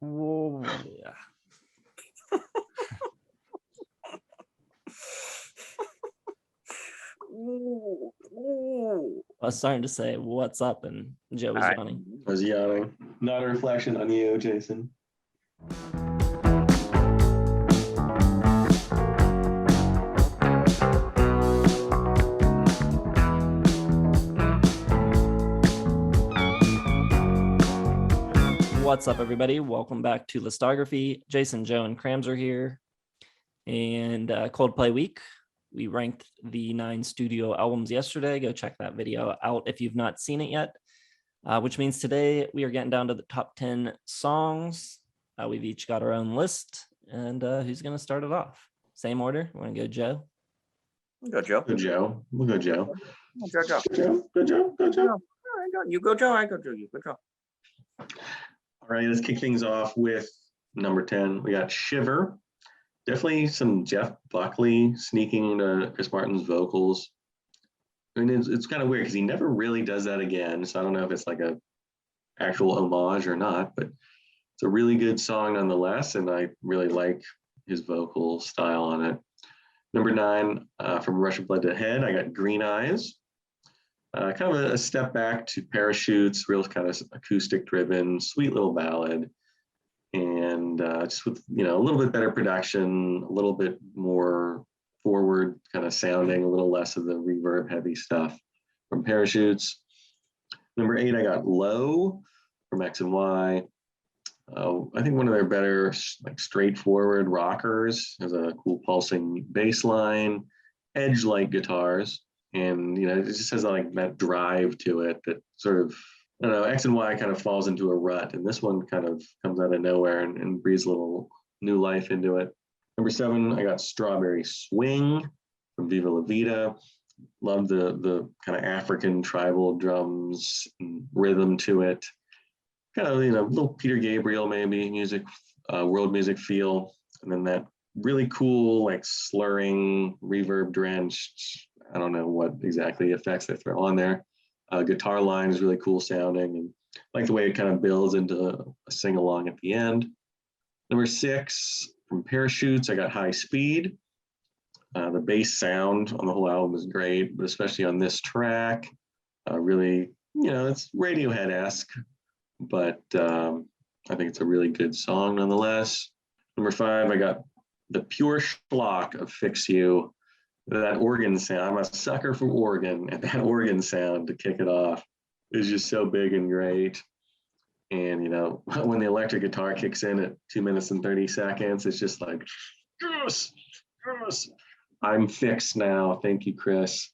Whoa, yeah. I was starting to say what's up, and Joe was yawning. I was yawning. Not a reflection on you, Jason. What's up, everybody? Welcome back to Discography. Jason, Joe, and Crams are here. And Coldplay week. We ranked the 9 studio albums yesterday. Go check that video out if you've not seen it yet. Which means today we are getting down to the top 10 songs. We've each got our own list. And who's going to start it off? Same order. Want to go, Joe? Go, Joe. Go, Joe. We'll go, Joe. Go, Joe. Go, Joe. Go, Joe. Go, Joe. You go, Joe. I go, Joe. You go, Joe. All right, let's kick things off with number 10. We got Shiver. Definitely some Jeff Buckley sneaking into Chris Martin's vocals. I mean, it's kind of weird because he never really does that again. So I don't know if it's like a actual homage or not, but it's a really good song nonetheless. And I really like his vocal style on it. Number 9, from Rush of Blood to Head, I got Green Eyes. Kind of a step back to Parachutes, real kind of acoustic driven, sweet little ballad. And just with, a little bit better production, a little bit more forward kind of sounding, a little less of the reverb heavy stuff from Parachutes. Number 8, I got Low from X and Y. I think one of their better, like, straightforward rockers. Has a cool pulsing bass line, edge-like guitars. And, it just has like that drive to it that sort of, I don't know, X and Y kind of falls into a rut. And this one kind of comes out of nowhere and breathes a little new life into it. Number 7, I got Strawberry Swing from Viva La Vida. Love the kind of African tribal drums and rhythm to it. Kind of, little Peter Gabriel maybe music, world music feel. And then that really cool, like, slurring, reverb drenched, I don't know what exactly effects they throw on there. Guitar line is really cool sounding, and I like the way it kind of builds into a sing-along at the end. Number 6, from Parachutes, I got High Speed. The bass sound on the whole album is great, but especially on this track, really, it's Radiohead-esque, but I think it's a really good song nonetheless. Number 5, I got the pure schlock of Fix You. That organ sound, I'm a sucker for organ, and that organ sound to kick it off is just so big and great. And, when the electric guitar kicks in at 2 minutes and 30 seconds, it's just like, yes, yes, I'm fixed now. Thank you, Chris.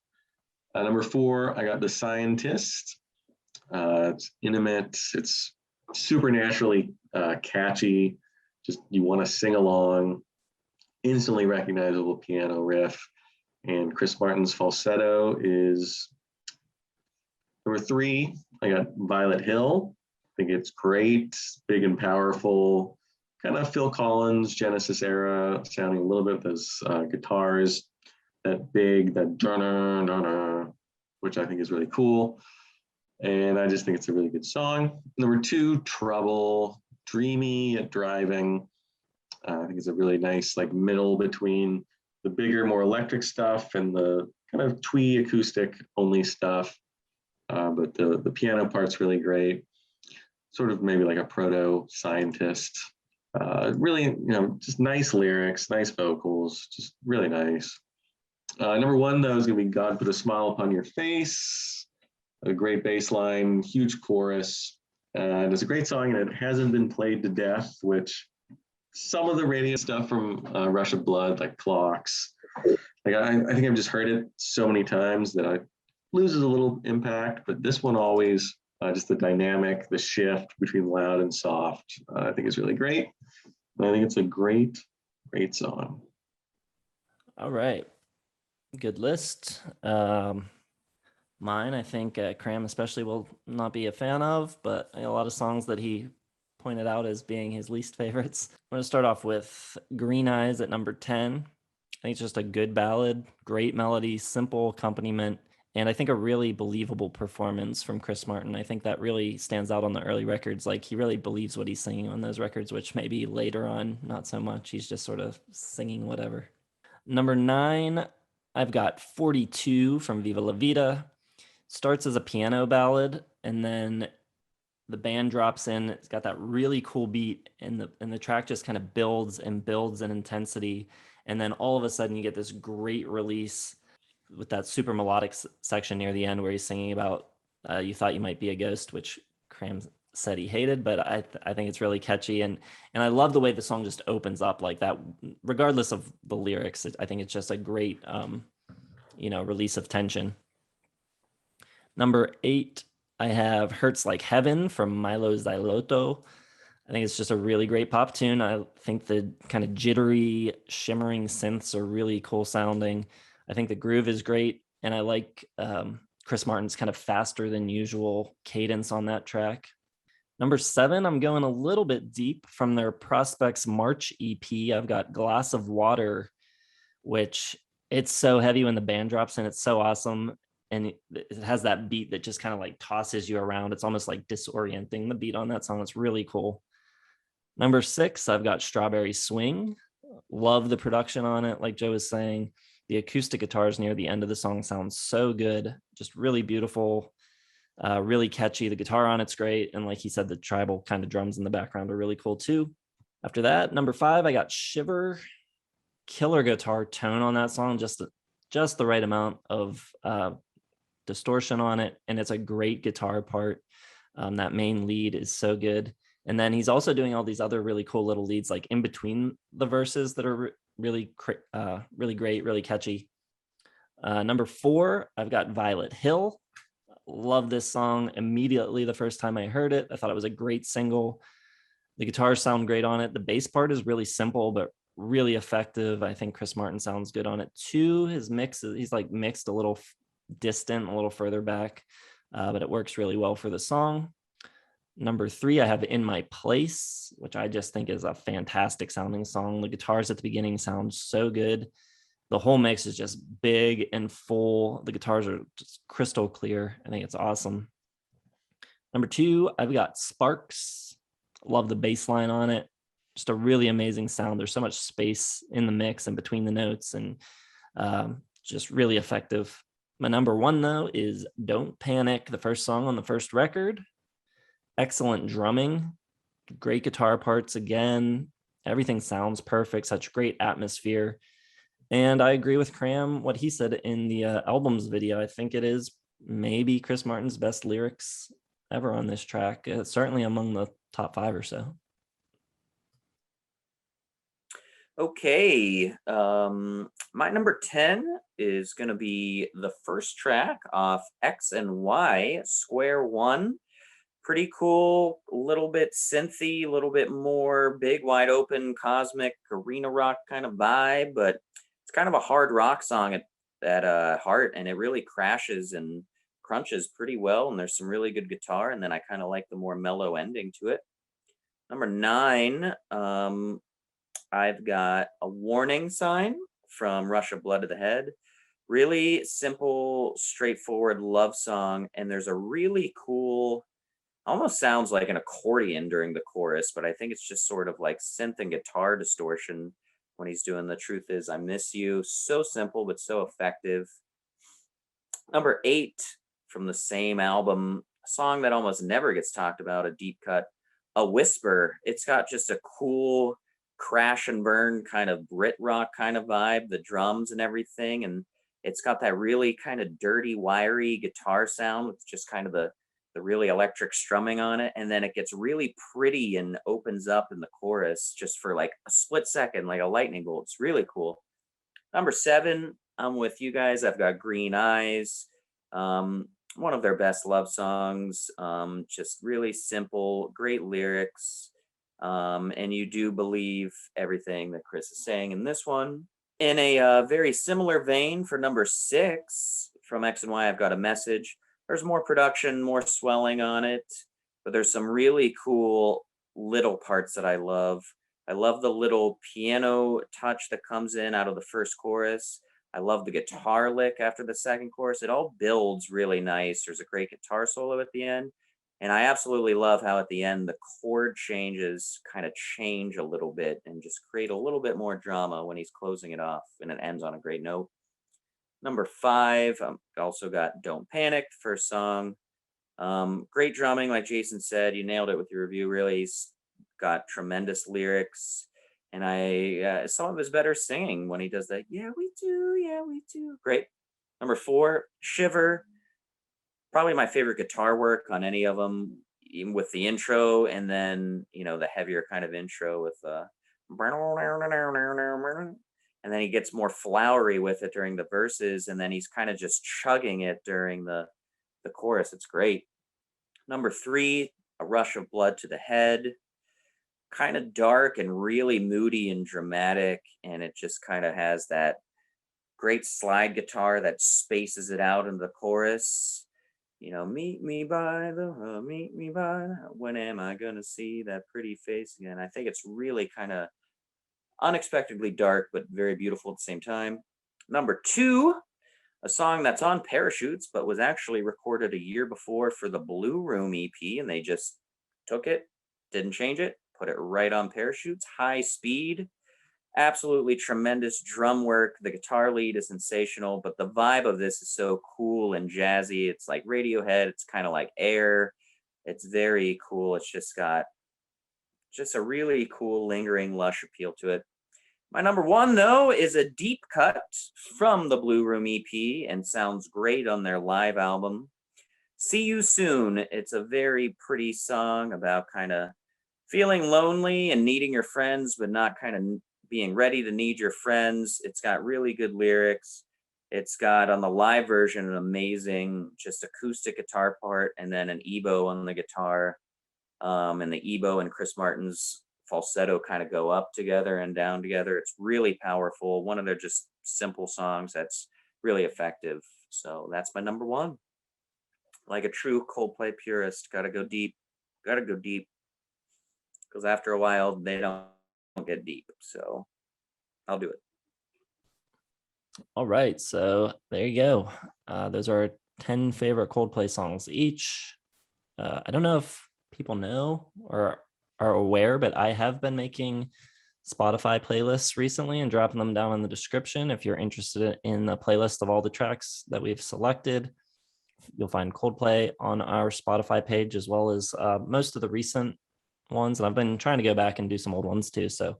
Number 4, I got The Scientist. It's intimate. It's supernaturally catchy. Just, you want to sing along. Instantly recognizable piano riff. And Chris Martin's falsetto is number 3. I got Violet Hill. I think it's great, big and powerful, kind of Phil Collins, Genesis era, sounding a little bit with those guitars, that big, that dun-dun, which I think is really cool. And I just think it's a really good song. Number 2, Trouble, dreamy yet driving. I think it's a really nice, like, middle between the bigger, more electric stuff and the kind of twee acoustic only stuff. But the piano part's really great. Sort of maybe like a proto-Scientist. Really, just nice lyrics, nice vocals, just really nice. Number 1, though, is going to be God Put a Smile Upon Your Face. A great bass line, huge chorus. And it's a great song, and it hasn't been played to death, which some of the radio stuff from Rush of Blood, like Clocks, like I think I've just heard it so many times that it loses a little impact. But this one always, just the dynamic, the shift between loud and soft, I think is really great. And I think it's a great, great song. All right. Good list. Mine, I think Cram especially will not be a fan of, but a lot of songs that he pointed out as being his least favorites. I'm going to start off with Green Eyes at number 10. I think it's just a good ballad, great melody, simple accompaniment, And I think a really believable performance from Chris Martin. I think that really stands out on the early records. Like he really believes what he's singing on those records, which maybe later on, not so much. He's just sort of singing whatever. Number 9, I've got 42 from Viva La Vida. Starts as a piano ballad, and then the band drops in. It's got that really cool beat, and the track just kind of builds and builds in intensity. And then all of a sudden you get this great release with that super melodic section near the end where he's singing about you thought you might be a ghost, which Crams said he hated, but I think it's really catchy, and I love the way the song just opens up like that, regardless of the lyrics. I think it's just a great release of tension. Number 8, I have Hurts Like Heaven from Mylo Xyloto. I think it's just a really great pop tune. I think the kind of jittery, shimmering synths are really cool sounding. I think the groove is great, and I like Chris Martin's kind of faster than usual cadence on that track. Number 7, I'm going a little bit deep from their Prospects March EP. I've got Glass of Water, which it's so heavy when the band drops in. It's so awesome. And it has that beat that just kind of like tosses you around. It's almost like disorienting, the beat on that song. It's really cool. Number 6, I've got Strawberry Swing. Love the production on it. Like Joe was saying, the acoustic guitars near the end of the song sound so good. Just really beautiful, really catchy. The guitar on it's great. And like he said, the tribal kind of drums in the background are really cool too. After that, number 5, I got Shiver. Killer guitar tone on that song. Just the right amount of distortion on it. And it's a great guitar part. That main lead is so good. And then he's also doing all these other really cool little leads like in between the verses that are really great, really catchy. Number 4, I've got Violet Hill. Love this song immediately the first time I heard it. I thought it was a great single. The guitars sound great on it. The bass part is really simple, but really effective. I think Chris Martin sounds good on it too. His mix, he's like mixed a little distant, a little further back, but it works really well for the song. Number 3, I have In My Place, which I just think is a fantastic sounding song. The guitars at the beginning sound so good. The whole mix is just big and full. The guitars are just crystal clear. I think it's awesome. Number 2, I've got Sparks. Love the bass line on it. Just a really amazing sound. There's so much space in the mix and between the notes, and just really effective. My number 1, though, is Don't Panic, the first song on the first record. Excellent drumming, great guitar parts again. Everything sounds perfect, such great atmosphere. And I agree with Cram, what he said in the albums video. I think it is maybe Chris Martin's best lyrics ever on this track. Certainly among the top 5 or so. Okay, my number 10 is going to be the first track off X and Y, Square One. Pretty cool, a little bit synthy, a little bit more big, wide open, cosmic, arena rock kind of vibe, but it's kind of a hard rock song at heart, and it really crashes and crunches pretty well, and there's some really good guitar, and then I kind of like the more mellow ending to it. Number 9, I've got A Warning Sign from Russia Blood to the Head. Really simple, straightforward love song, and there's a really cool, almost sounds like an accordion during the chorus, but I think it's just sort of like synth and guitar distortion when he's doing The Truth Is I Miss You. So simple, but so effective. Number 8 from the same album, a song that almost never gets talked about, a deep cut, A Whisper. It's got just a cool crash and burn kind of Brit rock kind of vibe, the drums and everything. And it's got that really kind of dirty, wiry guitar sound with just kind of the really electric strumming on it. And then it gets really pretty and opens up in the chorus just for like a split second, like a lightning bolt. It's really cool. Number 7, I'm with you guys. I've got Green Eyes. One of their best love songs. Just really simple, great lyrics. And you do believe everything that Chris is saying in this one. In a very similar vein, for number 6 from X and Y, I've got A Message. There's more production, more swelling on it, but there's some really cool little parts that I love. I love the little piano touch that comes in out of the first chorus. I love the guitar lick after the second chorus. It all builds really nice. There's a great guitar solo at the end. And I absolutely love how at the end the chord changes kind of change a little bit and just create a little bit more drama when he's closing it off, and it ends on a great note. Number 5, also got Don't Panic, first song. Great drumming, like Jason said. You nailed it with your review, really. He's got tremendous lyrics. And some of his better singing when he does that. Yeah, we do. Great. Number 4, Shiver. Probably my favorite guitar work on any of them, even with the intro and then, the heavier kind of intro with and then he gets more flowery with it during the verses, and then he's kind of just chugging it during the chorus. It's great. Number 3, A Rush of Blood to the Head. Kind of dark and really moody and dramatic, and it just kind of has that great slide guitar that spaces it out in the chorus. Meet me by when am I gonna see that pretty face again? I think it's really kind of unexpectedly dark, but very beautiful at the same time. Number 2, a song that's on Parachutes, but was actually recorded a year before for the Blue Room EP, and they just took it, didn't change it, put it right on Parachutes. High Speed. Absolutely tremendous drum work. The guitar lead is sensational, but the vibe of this is so cool and jazzy. It's like Radiohead. It's kind of like Air. It's very cool. It's just got a really cool, lingering, lush appeal to it. My number 1, though, is a deep cut from the Blue Room EP and sounds great on their live album. See You Soon. It's a very pretty song about kind of feeling lonely and needing your friends, but not kind of being ready to need your friends. It's got really good lyrics. It's got on the live version an amazing just acoustic guitar part, and then an ebow on the guitar. And the ebow and Chris Martin's falsetto kind of go up together and down together. It's really powerful. One of their just simple songs that's really effective. So that's my number 1. Like a true Coldplay purist, gotta go deep. Because after a while they don't get deep. So I'll do it. All right, so there you go. Those are 10 favorite Coldplay songs each. I don't know if people know or are aware, but I have been making Spotify playlists recently and dropping them down in the description. If you're interested in a playlist of all the tracks that we've selected, you'll find Coldplay on our Spotify page, as well as most of the recent ones. And I've been trying to go back and do some old ones too. So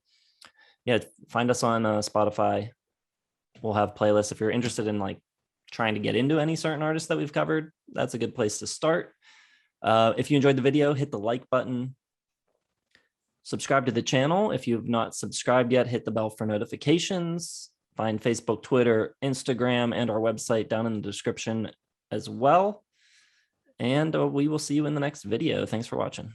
yeah, find us on Spotify. We'll have playlists. If you're interested in like trying to get into any certain artists that we've covered, that's a good place to start. If you enjoyed the video, hit the like button. Subscribe to the channel. If you've not subscribed yet, hit the bell for notifications. Find Facebook, Twitter, Instagram, and our website down in the description as well. And we will see you in the next video. Thanks for watching.